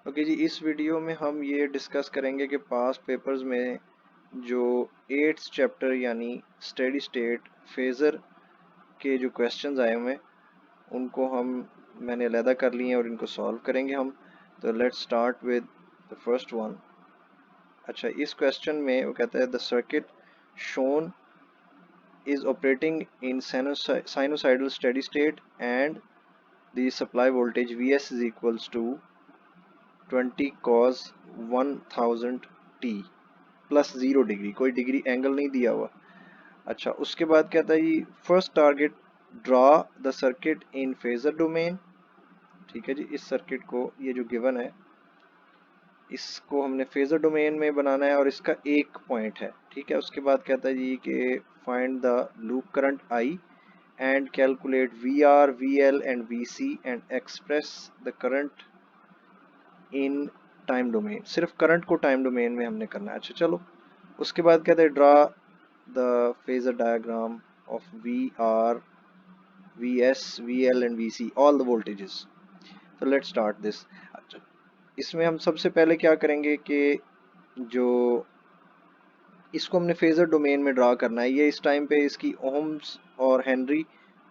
Okay जी, इस video में हम ये डिस्कस करेंगे कि पास्ट पेपर्स में जो 8th चैप्टर यानी स्टेडी स्टेट फेज़र के जो क्वेश्चंस आए हुए हैं उनको मैंने अलहदा कर लिए हैं और इनको सॉल्व करेंगे हम। तो let's start with the first one. अच्छा, इस क्वेश्चन में वो कहता है the circuit shown is operating in sinusoidal steady state and the supply voltage Vs is equals to 20 cos 1000 t plus 0 degree, कोई डिग्री एंगल नहीं दिया हुआ। अच्छा, उसके बाद कहता है जी first target draw the circuit in phasor domain. ठीक है जी, इस सर्किट को ये जो गिवन है इसको हमने फेजर डोमेन में बनाना है और इसका एक पॉइंट है। ठीक है, उसके बाद कहता है जी कि find the loop current I and calculate V R V L and V C and express the current in time domain. सिर्फ करंट को टाइम डोमेन में हमने करना है। अच्छा चलो, उसके बाद कहते हैं draw the phasor diagram of V R V S V L and V C all the voltages. तो लेट्स स्टार्ट दिस। अच्छा, इसमें हम सबसे पहले क्या करेंगे कि जो इसको हमने फेजर डोमेन में ड्रा करना है। ये इस टाइम पे इसकी ओम्स और हेनरी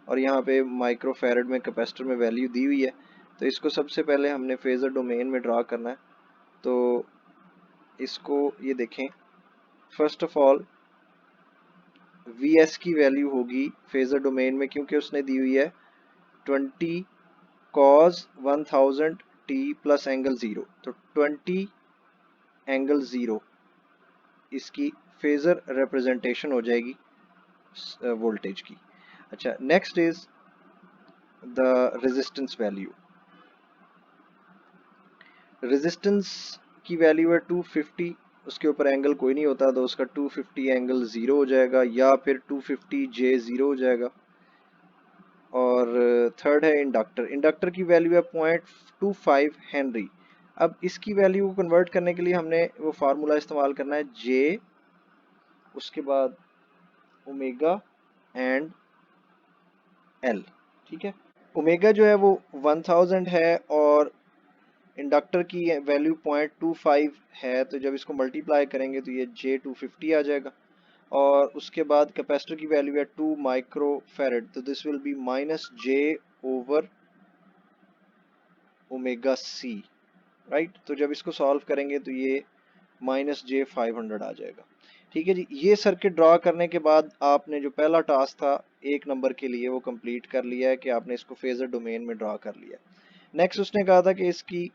और यहाँ पे माइक्रोफैरड में कैपेसिटर में वैल्यू दी हुई है। तो इसको सबसे पहले हमने फेजर डोमेन में ड्रा करना है। तो इसको ये देखें, फर्स्ट ऑफ ऑल Vs की वैल्यू होगी फेजर डोमेन में, क्योंकि उसने दी हुई है 20 cos 1000 t प्लस एंगल 0। तो 20 एंगल 0 इसकी फेजर रिप्रेजेंटेशन हो जाएगी वोल्टेज की। अच्छा, next is the resistance value. Resistance की वैल्यू है 250, उसके ऊपर एंगल कोई नहीं होता तो उसका 250 एंगल 0 हो जाएगा या फिर 250 J0 हो जाएगा। और थर्ड है इंडक्टर। इंडक्टर की वैल्यू है 0.25 हेनरी। अब इसकी वैल्यू को कन्वर्ट करने के लिए हमने वो फार्मूला इस्तेमाल करना है जे, उसके बाद ओमेगा एंड एल। ठीक है, ओमेगा जो है वो 1000 है और इंडक्टर की वैल्यू 0.25 है, तो जब इसको मल्टीप्लाई करेंगे तो ये J250 आ जाएगा। और उसके बाद कैपेसिटर की वैल्यू है 2 माइक्रो फैरड, तो this will be minus J over omega C, right. तो जब इसको सॉल्व करेंगे तो ये -J500 आ जाएगा। ठीक है जी, ये सर्किट ड्रॉ करने के बाद आपने जो पहला टास्क था 1 नंबर के लिए वो कंप्लीट कर लिया है कि आपने इसको फेजर डोमेन में ड्रॉ कर लिया। नेक्स्ट उसने कहा था कि इसकी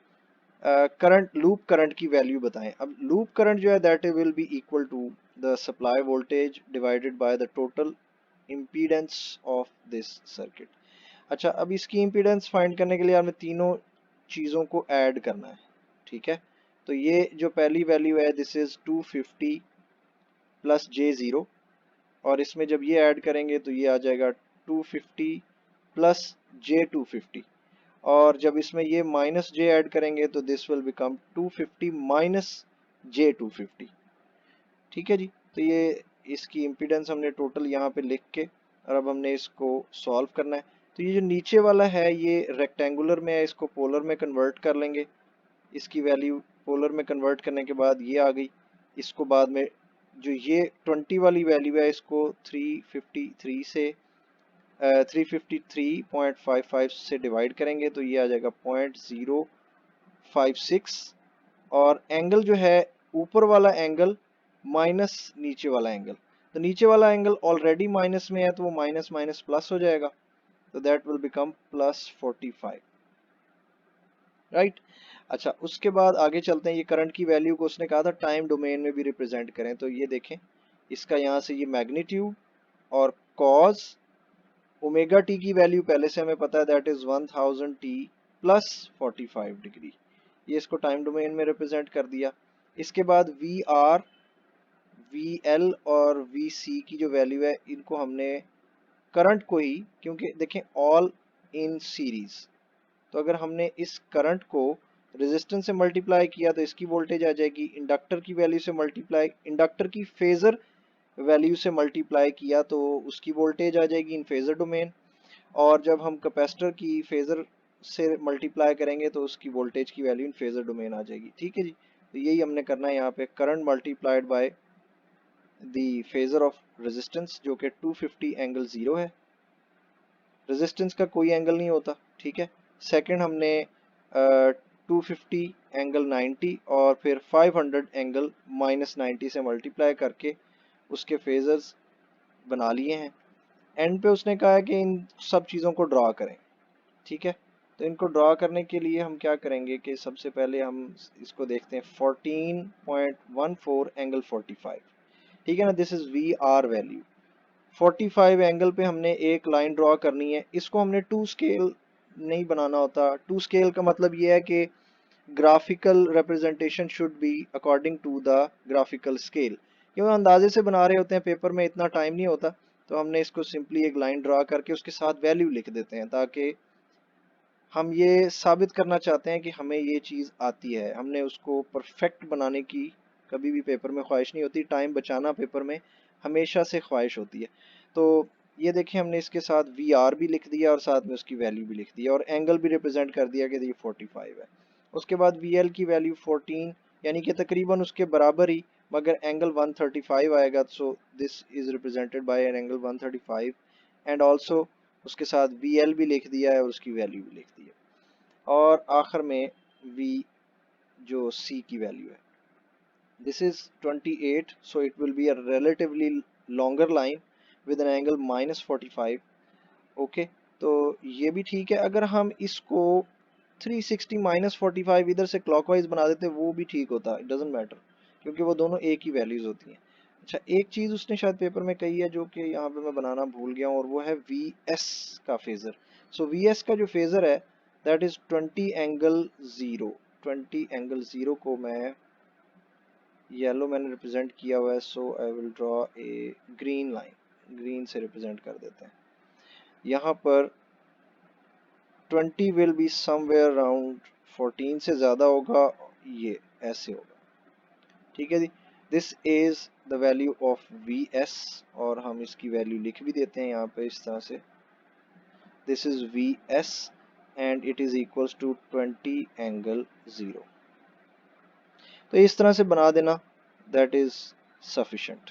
करंट लूप करंट की वैल्यू बताएं। अब लूप करंट जो है that will be equal to the supply voltage divided by the total impedance of this circuit. अच्छा, अब इसकी इम्पीडेंस फाइंड करने के लिए हमें तीनों चीज़ों को ऐड करना है। ठीक है, तो ये जो पहली वैल्यू है दिस इज 250 प्लस J0, और इसमें जब ये ऐड करेंगे तो ये आ जाएगा 250 प्लस J250, और जब इसमें ये माइनस J ऐड करेंगे तो this will become 250 minus J250। ठीक है जी, तो ये इसकी इम्पीडेंस हमने टोटल यहाँ पे लिख के और अब हमने इसको सॉल्व करना है। तो ये जो नीचे वाला है ये रेक्टेंगुलर में है, इसको पोलर में कन्वर्ट कर लेंगे। इसकी वैल्यू पोलर में कन्वर्ट करने के बाद ये आ गई। इसको बाद में जो ये 20 वाली वैल्यू है इसको 353 से 353.55 से डिवाइड करेंगे तो ये आ जाएगा 0.056, और एंगल जो है ऊपर वाला एंगल माइनस नीचे वाला एंगल, तो नीचे वाला एंगल ऑलरेडी माइनस में है तो वो माइनस माइनस प्लस हो जाएगा, तो दैट विल बिकम +45, राइट। अच्छा, उसके बाद आगे चलते हैं। ये करंट की वैल्यू को उसने कहा था टाइम डोमेन में भी रिप्रेजेंट करें, तो ये देखें इसका यहाँ से ये मैग्नीट्यूड और कॉज ओमेगा टी की वैल्यू पहले से हमें पता है that is 1000 T plus 45 degree. ये इसको टाइम डोमेन में रिप्रेजेंट कर दिया। इसके बाद वी आर वी एल और वी सी की जो वैल्यू है इनको हमने करंट को ही, क्योंकि देखें ऑल इन सीरीज, तो अगर हमने इस करंट को रेजिस्टेंस से मल्टीप्लाई किया तो इसकी वोल्टेज आ जाएगी। इंडक्टर की वैल्यू से मल्टीप्लाई, इंडक्टर की फेजर वैल्यू से मल्टीप्लाई किया तो उसकी वोल्टेज आ जाएगी इन फेजर डोमेन। और जब हम कैपेसिटर की फेजर से मल्टीप्लाई करेंगे तो उसकी वोल्टेज की वैल्यू इन फेजर डोमेन आ जाएगी। ठीक है जी, तो यही हमने करना है यहाँ पे, current multiplied by the phasor of resistance जो कि 250 एंगल 0 है। रेजिस्टेंस का कोई एंगल नहीं होता। ठीक है, सेकंड हमने 250 एंगल 90 और फिर 500 एंगल -90 से मल्टीप्लाई करके उसके फेजर्स बना लिए हैं। एंड पे उसने कहा है कि इन सब चीज़ों को ड्रा करें। ठीक है, तो इनको ड्रा करने के लिए हम क्या करेंगे कि सबसे पहले हम इसको देखते हैं 14.14 एंगल 45। ठीक है ना, this is V R value. 45 angle पे हमने एक लाइन ड्रॉ करनी है। इसको हमने टू स्केल नहीं बनाना होता। टू स्केल का मतलब ये है कि graphical representation should be according to the graphical scale. क्योंकि अंदाजे से बना रहे होते हैं, पेपर में इतना टाइम नहीं होता, तो हमने इसको सिंपली एक लाइन ड्रा करके उसके साथ वैल्यू लिख देते हैं, ताकि हम ये साबित करना चाहते हैं कि हमें ये चीज़ आती है। हमने उसको परफेक्ट बनाने की कभी भी पेपर में ख्वाहिश नहीं होती, टाइम बचाना पेपर में हमेशा से ख्वाहिश होती है। तो ये देखिए, हमने इसके साथ वी आर भी लिख दिया और साथ में उसकी वैल्यू भी लिख दिया और एंगल भी रिप्रेजेंट कर दिया कि ये 45 है। उसके बाद वी एल की वैल्यू 14 यानी कि तकरीबन उसके बराबर ही, मगर एंगल 135 आएगा, so this is represented by an angle 135। And also उसके साथ वी एल भी लिख दिया है और उसकी वैल्यू भी लिख दी है। और आखिर में वी जो सी की वैल्यू है, this is 28, so it will be a relatively longer line with an angle -45। Okay, तो ये भी ठीक है। अगर हम इसको 360 -45 इधर से क्लॉकवाइज बना देते वो भी ठीक होता, इट डजेंट मैटर, क्योंकि वो दोनों एक ही वैल्यूज होती हैं। अच्छा, एक चीज़ उसने शायद पेपर में कही है जो कि यहाँ पे मैं बनाना भूल गया हूँ, और वो है वी एस का फेज़र। सो वी एस का जो फेज़र है दैट इज़ 20 एंगल 0। 20 एंगल 0 को मैं येलो मैंने रिप्रेजेंट किया हुआ है, so I will draw a green line, green से रिप्रेजेंट कर देते हैं। यहाँ पर 20 विल बी समवेयर अराउंड 14 से ज़्यादा होगा, ये ऐसे होगा। ठीक है जी, this is the value of V S, और हम इसकी वैल्यू लिख भी देते हैं यहाँ पे इस तरह से, this is V S and it is equals to 20 angle 0। तो इस तरह से बना देना, दैट इज सफिशेंट।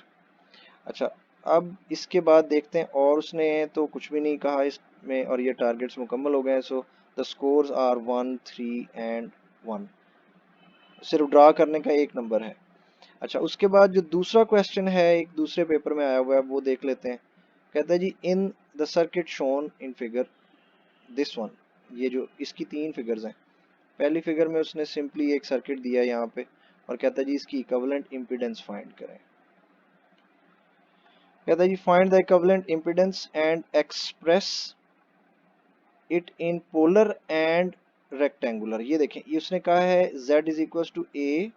अच्छा, अब इसके बाद देखते हैं, और उसने तो कुछ भी नहीं कहा इसमें और ये टारगेट्स मुकम्मल हो गए हैं। So the scores are 1, 3 and 1, सिर्फ ड्रा करने का एक नंबर है। अच्छा, उसके बाद जो दूसरा क्वेश्चन है एक दूसरे पेपर में आया हुआ है, वो देख लेते हैं। कहता है जी, in the circuit shown in figure this one, ये जो इसकी तीन फिगर्स हैं। पहली फिगर में उसने सिंपली एक सर्किट दिया है यहाँ पे, और कहता है जी इसकी इक्विवेलेंट इम्पीडेंस फाइंड करें। कहता है जी, find the equivalent impedance and express it in polar and rectangular. ये देखें, ये उसने कहा है z is equal to A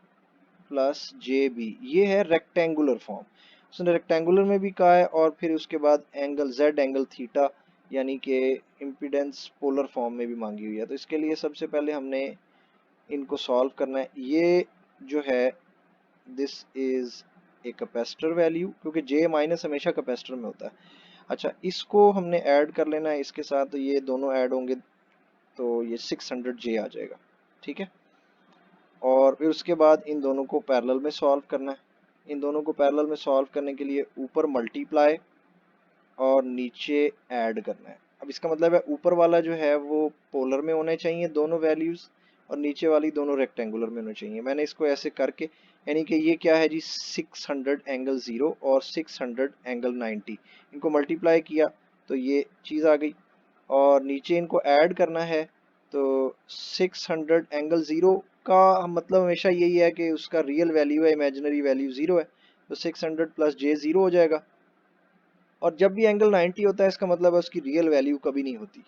plus j B, ये है रेक्टेंगुलर फॉर्म। उसने रेक्टेंगुलर में भी कहा है, और फिर उसके बाद एंगल z एंगल थीटा यानी कि इम्पीडेंस पोलर फॉर्म में भी मांगी हुई है। तो इसके लिए सबसे पहले हमने इनको सॉल्व करना है। ये जो है this is a capacitor value, क्योंकि जे माइनस हमेशा कैपेसिटर में होता है। अच्छा, इसको हमने ऐड कर लेना है इसके साथ, तो ये दोनों ऐड होंगे तो ये 600 जे आ जाएगा। ठीक है, और फिर उसके बाद इन दोनों को पैरेलल में सॉल्व करना है। इन दोनों को पैरेलल में सॉल्व करने के लिए ऊपर मल्टीप्लाई और नीचे ऐड करना है। अब इसका मतलब है ऊपर वाला जो है वो पोलर में होने चाहिए दोनों वैल्यूज़, और नीचे वाली दोनों रेक्टेंगुलर में होने चाहिए। मैंने इसको ऐसे करके, यानी कि ये क्या है जी, 600 एंगल 0 और 600 एंगल 90, इनको मल्टीप्लाई किया तो ये चीज़ आ गई, और नीचे इनको ऐड करना है। तो 600 एंगल 0 का मतलब हमेशा यही है कि उसका रियल वैल्यू है, इमेजिनरी वैल्यू 0 है, तो 600 प्लस जे 0 हो जाएगा। और जब भी एंगल 90 होता है इसका मतलब है उसकी रियल वैल्यू कभी नहीं होती।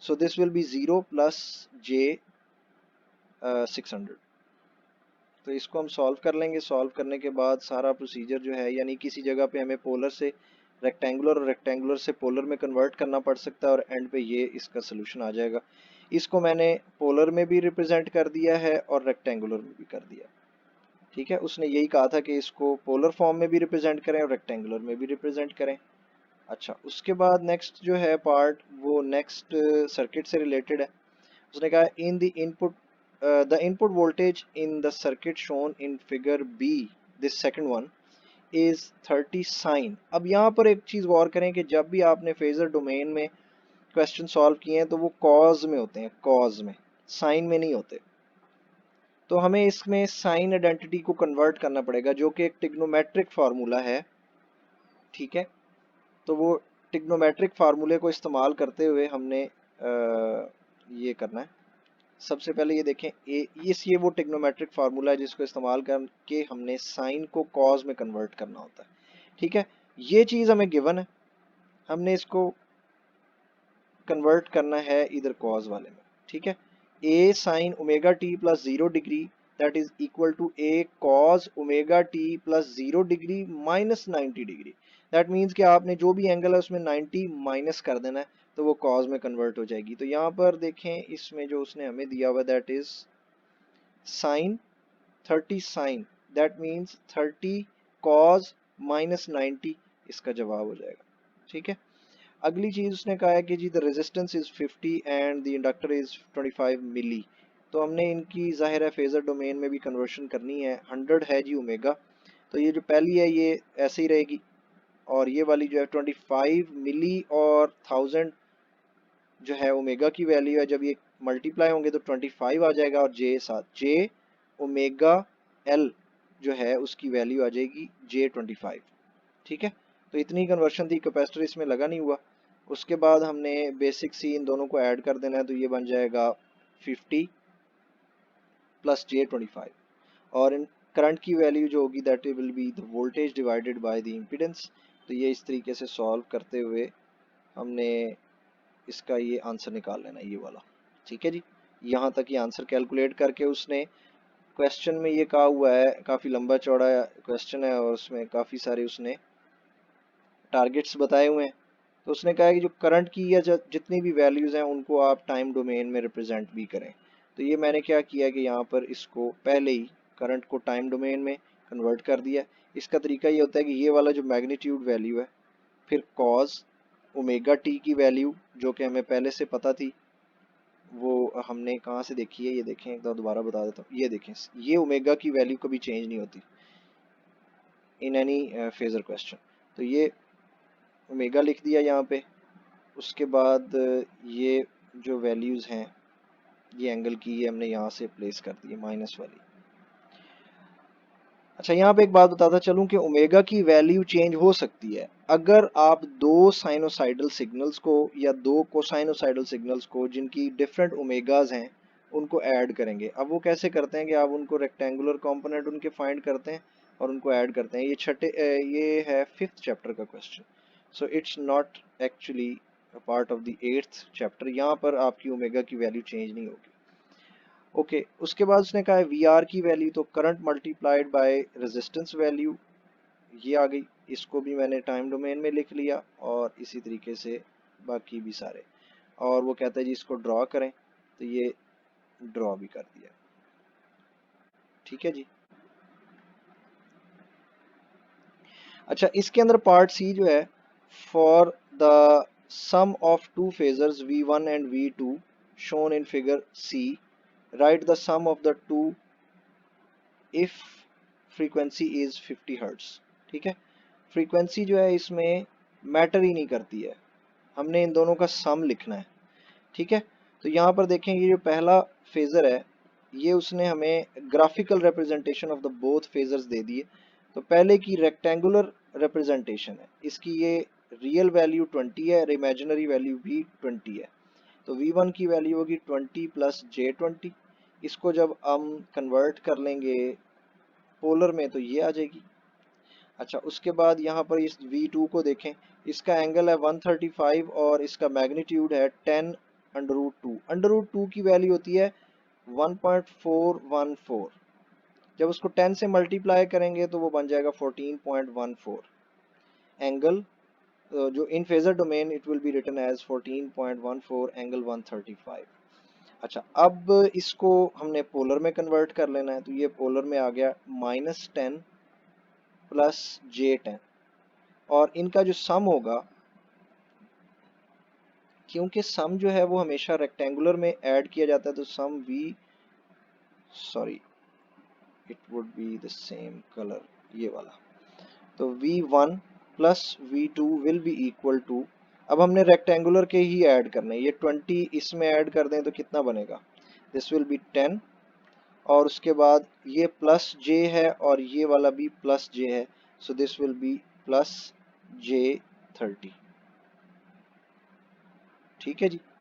So this will be 0 plus j 600। तो इसको हम सॉल्व कर लेंगे। सॉल्व करने के बाद सारा प्रोसीजर जो है, यानी किसी जगह पे हमें पोलर से रेक्टेंगुलर और रेक्टेंगुलर से पोलर में कन्वर्ट करना पड़ सकता है, और एंड पे ये इसका सोल्यूशन आ जाएगा। इसको मैंने पोलर में भी रिप्रेजेंट कर दिया है और रेक्टेंगुलर में भी कर दिया। ठीक है, उसने यही कहा था कि इसको पोलर फॉर्म में भी रिप्रेजेंट करें और रेक्टेंगुलर में भी रिप्रेजेंट करें। अच्छा, उसके बाद नेक्स्ट जो है पार्ट वो नेक्स्ट सर्किट से रिलेटेड है। उसने कहा in the input voltage in the circuit shown in figure B, this second one, is 30 sine. अब यहाँ पर एक चीज गौर करें कि जब भी आपने फेजर डोमेन में क्वेश्चन सॉल्व किए हैं तो वो कॉज में होते हैं, कॉज में, साइन में नहीं होते। तो हमें इसमें साइन आइडेंटिटी को कन्वर्ट करना पड़ेगा जो कि एक टिग्नोमेट्रिक फार्मूला है, ठीक है। तो वो टिग्नोमेट्रिक फार्मूले को इस्तेमाल करते हुए हमने ये करना है। सबसे पहले ये देखें ये वो टिग्नोमेट्रिक फार्मूला है जिसको इस्तेमाल करके हमने साइन को कॉज में कन्वर्ट करना होता है, ठीक है। ये चीज़ हमें गिवन है, हमने इसको कन्वर्ट करना है इधर कॉज वाले में, ठीक है। A sine omega T plus 0 degree that is equal to A cos omega T plus 0 degree minus 90 degree. That means कि आपने जो भी एंगल है उसमें 90 माइनस कर देना है तो वो कॉज में कन्वर्ट हो जाएगी। तो यहाँ पर देखें इसमें जो उसने हमें दिया हुआ that is sine 30 sine, that means 30 cos minus 90 इसका जवाब हो जाएगा, ठीक है। अगली चीज उसने कहा है कि जी the resistance is 50 and the inductor is 25 milli. तो हमने इनकी जाहिर है फेजर डोमेन में भी कन्वर्शन करनी है। 100 है जी ओमेगा, तो ये जो पहली है ये ऐसे ही रहेगी, और ये वाली जो है 25 मिली और 1000 जो है ओमेगा की वैल्यू है, जब ये मल्टीप्लाई होंगे तो 25 आ जाएगा, और जे साथ जे ओमेगा एल जो है उसकी वैल्यू आ जाएगी J25, ठीक है। तो इतनी कन्वर्शन थी, कैपेसिटर इसमें लगा नहीं हुआ। उसके बाद हमने बेसिक सी इन दोनों को ऐड कर देना है, तो ये बन जाएगा 50 प्लस J25, और इन करंट की वैल्यू जो होगी that will be the voltage divided by the impedance. तो ये इस तरीके से सॉल्व करते हुए हमने इसका ये आंसर निकाल लेना है, ये वाला, ठीक है जी। यहाँ तक ये आंसर कैलकुलेट करके उसने क्वेश्चन में ये कहा हुआ है, काफ़ी लंबा चौड़ा क्वेश्चन है और उसमें काफ़ी सारे उसने टारगेट्स बताए हुए हैं। तो उसने कहा है कि जो करंट की या जितनी भी वैल्यूज़ हैं उनको आप टाइम डोमेन में रिप्रेजेंट भी करें। तो ये मैंने क्या किया कि यहाँ पर इसको पहले ही करंट को टाइम डोमेन में कन्वर्ट कर दिया। इसका तरीका ये होता है कि ये वाला जो मैग्नीट्यूड वैल्यू है, फिर कॉज ओमेगा टी की वैल्यू जो कि हमें पहले से पता थी, वो हमने कहाँ से देखी है, ये देखें एक बार दोबारा बता देता हूँ। ये देखें, ये ओमेगा की वैल्यू कभी चेंज नहीं होती इन एनी फेजर क्वेश्चन। तो ये ओमेगा लिख दिया यहाँ पे। उसके बाद ये जो वैल्यूज़ हैं ये एंगल की, ये हमने यहाँ से प्लेस कर दी है माइनस वाली। अच्छा, यहाँ पे एक बात बताता चलूँ कि ओमेगा की वैल्यू चेंज हो सकती है अगर आप दो साइनोसाइडल सिग्नल्स को या दो कोसाइनोसाइडल सिग्नल्स को जिनकी डिफरेंट ओमेगाज हैं उनको ऐड करेंगे। अब वो कैसे करते हैं कि आप उनको रेक्टेंगुलर कंपोनेंट उनके फाइंड करते हैं और उनको ऐड करते हैं। ये है 5th चैप्टर का question, so it's not actually part of the 8th chapter. यहाँ पर आपकी ओमेगा की वैल्यू चेंज नहीं होगी। ओके, उसके बाद उसने कहा है वी आर की वैल्यू, तो current multiplied by resistance value, ये आ गई। इसको भी मैंने टाइम डोमेन में लिख लिया और इसी तरीके से बाकी भी सारे। और वो कहता है जी इसको ड्रॉ करें, तो ये ड्रॉ भी कर दिया, ठीक है जी। अच्छा, इसके अंदर पार्ट सी जो है, for the sum of two phasors V1 and V2 shown in figure C, write the sum of the two if frequency is 50 hertz, ठीक है। फ्रीक्वेंसी जो है इसमें मैटर ही नहीं करती है, हमने इन दोनों का सम लिखना है, ठीक है। तो यहाँ पर देखें ये जो पहला फेजर है ये उसने हमें graphical representation of the both phasors दे दिए। तो पहले की रेक्टेंगुलर रिप्रेजेंटेशन है, इसकी ये रियल वैल्यू 20 है और इमेजिनरी वैल्यू भी 20 है। तो V1 की वैल्यू होगी 20 प्लस J20। इसको जब हम कन्वर्ट कर लेंगे पोलर में तो ये आ जाएगी। अच्छा, उसके बाद यहाँ पर इस V2 को देखें, इसका एंगल है 135 और इसका मैग्नीट्यूड है 10 under root two. Under root two की वैल्यू होती है 1.414। जब उसको 10 से मल्टीप्लाई करेंगे तो वो बन जाएगा 14.14 एंगल, जो in phasor domain it will be written as 14.14 angle 135। अच्छा, अब इसको हमने पोलर में कन्वर्ट कर लेना है, तो ये पोलर में आ गया -10 प्लस J10, और इनका जो सम होगा क्योंकि सम जो है वो हमेशा रेक्टेंगुलर में ऐड किया जाता है, तो sum V, sorry, it would be the same colour, ये वाला। तो V1 plus V2 will be equal to, अब हमने रेक्टेंगुलर के ही ऐड करने हैं, ये 20 इसमें ऐड कर दें तो कितना बनेगा, दिस विल बी 10, और उसके बाद ये प्लस j है और ये वाला भी प्लस j है, सो this will B plus j 30। ठीक है जी।